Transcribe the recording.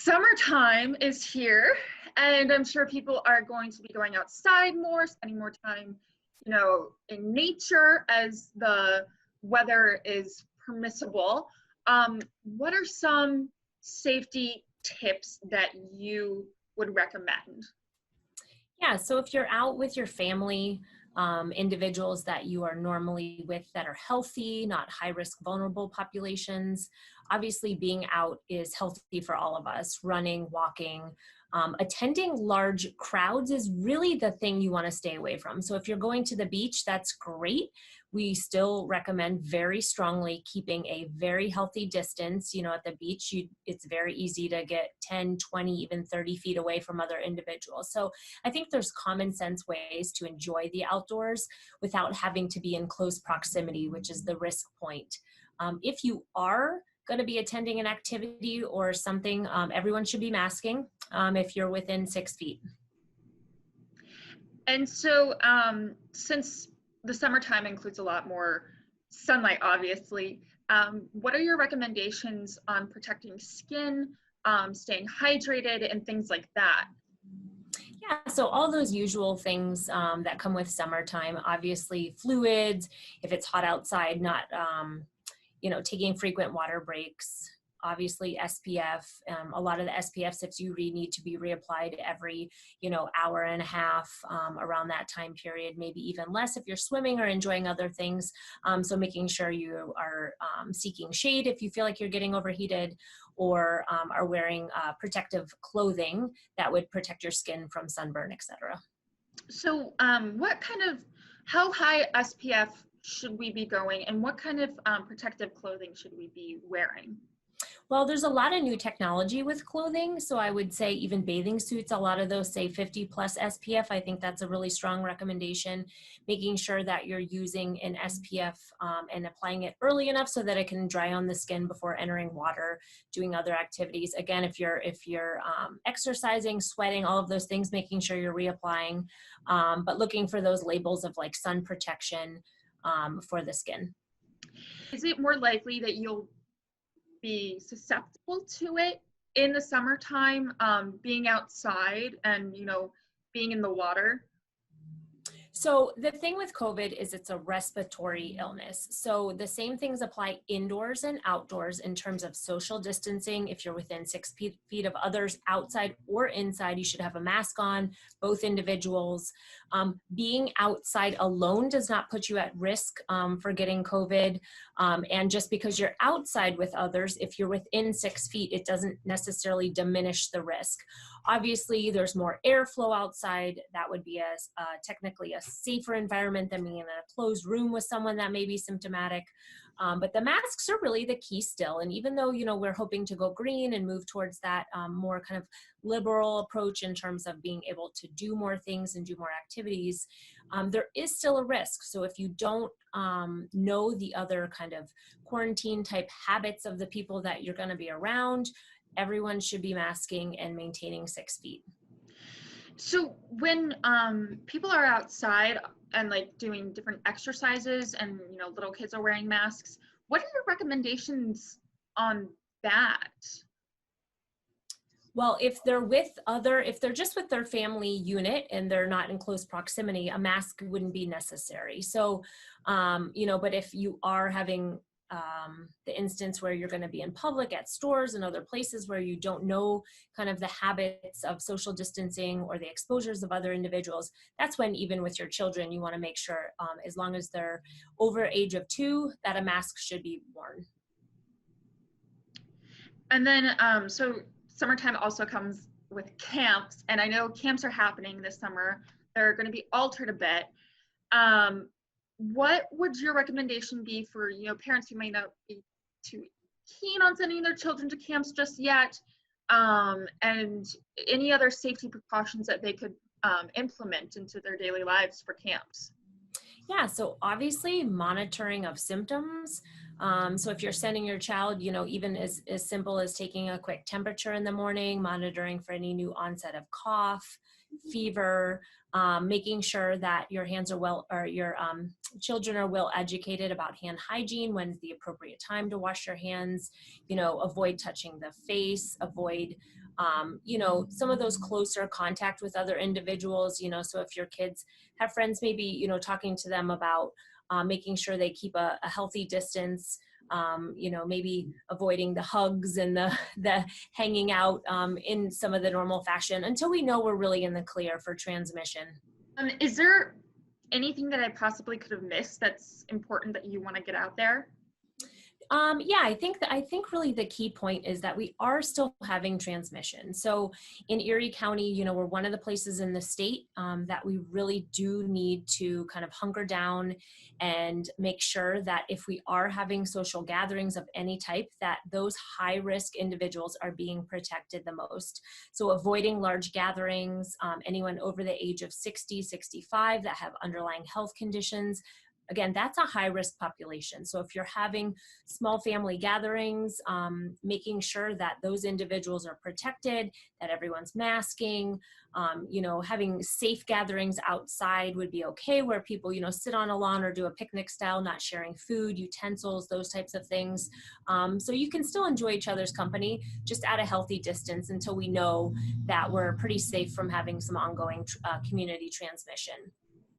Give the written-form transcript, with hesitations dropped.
Summertime is here, and I'm sure people are going to be going outside more, spending more time, in nature as the weather is permissible. What are some safety tips that you would recommend? Yeah, so if you're out with your family, individuals that you are normally with that are healthy, not high risk vulnerable populations, obviously being out is healthy for all of us. Running, walking, attending large crowds is really the thing you want to stay away from. So if you're going to the beach, that's great. We still recommend very strongly keeping a very healthy distance. At the beach, it's very easy to get 10, 20, even 30 feet away from other individuals. So I think there's common sense ways to enjoy the outdoors without having to be in close proximity, which is the risk point. If you are going to be attending an activity or something, everyone should be masking if you're within 6 feet. And so, since the summertime includes a lot more sunlight, obviously, what are your recommendations on protecting skin, staying hydrated, and things like that? Yeah, so all those usual things that come with summertime, obviously fluids, if it's hot outside, not, taking frequent water breaks, obviously SPF. A lot of the SPF tips you need to be reapplied every, hour and a half around that time period, maybe even less if you're swimming or enjoying other things. So making sure you are seeking shade if you feel like you're getting overheated, or are wearing protective clothing that would protect your skin from sunburn, etc. So, how high SPF should we be going, and what kind of protective clothing should we be wearing? Well, there's a lot of new technology with clothing. So I would say even bathing suits, a lot of those say 50 plus SPF. I think that's a really strong recommendation, making sure that you're using an SPF and applying it early enough so that it can dry on the skin before entering water, doing other activities. Again, if you're exercising, sweating, all of those things, making sure you're reapplying, but looking for those labels of like sun protection for the skin. Is it more likely that you'll be susceptible to it in the summertime, being outside and being in the water? So the thing with COVID is it's a respiratory illness. So the same things apply indoors and outdoors in terms of social distancing. If you're within 6 feet of others, outside or inside, you should have a mask on, both individuals. Being outside alone does not put you at risk for getting COVID. And just because you're outside with others, if you're within 6 feet, it doesn't necessarily diminish the risk. Obviously, there's more airflow outside. That would be technically a safer environment than being in a closed room with someone that may be symptomatic. But the masks are really the key still. And even though, we're hoping to go green and move towards that more kind of liberal approach in terms of being able to do more things and do more activities, there is still a risk. So if you don't know the other kind of quarantine type habits of the people that you're going to be around, everyone should be masking and maintaining 6 feet. So when people are outside and like doing different exercises and little kids are wearing masks, what are your recommendations on that? Well, if they're just with their family unit and they're not in close proximity, a mask wouldn't be necessary. So, but if you are having the instance where you're going to be in public at stores and other places where you don't know kind of the habits of social distancing or the exposures of other individuals, that's when even with your children, you want to make sure, as long as they're over age of 2, that a mask should be worn. And then, so summertime also comes with camps, and I know camps are happening this summer. They're going to be altered a bit. What would your recommendation be for parents who may not be too keen on sending their children to camps just yet, and any other safety precautions that they could implement into their daily lives for camps? Yeah, so obviously monitoring of symptoms. So if you're sending your child, even as simple as taking a quick temperature in the morning, monitoring for any new onset of cough, fever, making sure that your children are well educated about hand hygiene, when's the appropriate time to wash your hands, avoid touching the face, avoid you know, some of those closer contact with other individuals, you know, so if your kids have friends, maybe, you know, talking to them about making sure they keep a healthy distance, you know, maybe avoiding the hugs and the hanging out in some of the normal fashion until we know we're really in the clear for transmission. Is there anything that I possibly could have missed that's important that you want to get out there? Yeah, I think really the key point is that we are still having transmission. So in Erie County, you know, we're one of the places in the state that we really do need to kind of hunker down and make sure that if we are having social gatherings of any type, that those high risk individuals are being protected the most. So avoiding large gatherings, anyone over the age of 60, 65 that have underlying health conditions. Again, that's a high risk population. So if you're having small family gatherings, making sure that those individuals are protected, that everyone's masking, you know, having safe gatherings outside would be okay, where people, you know, sit on a lawn or do a picnic style, not sharing food, utensils, those types of things. So you can still enjoy each other's company, just at a healthy distance until we know that we're pretty safe from having some ongoing community transmission.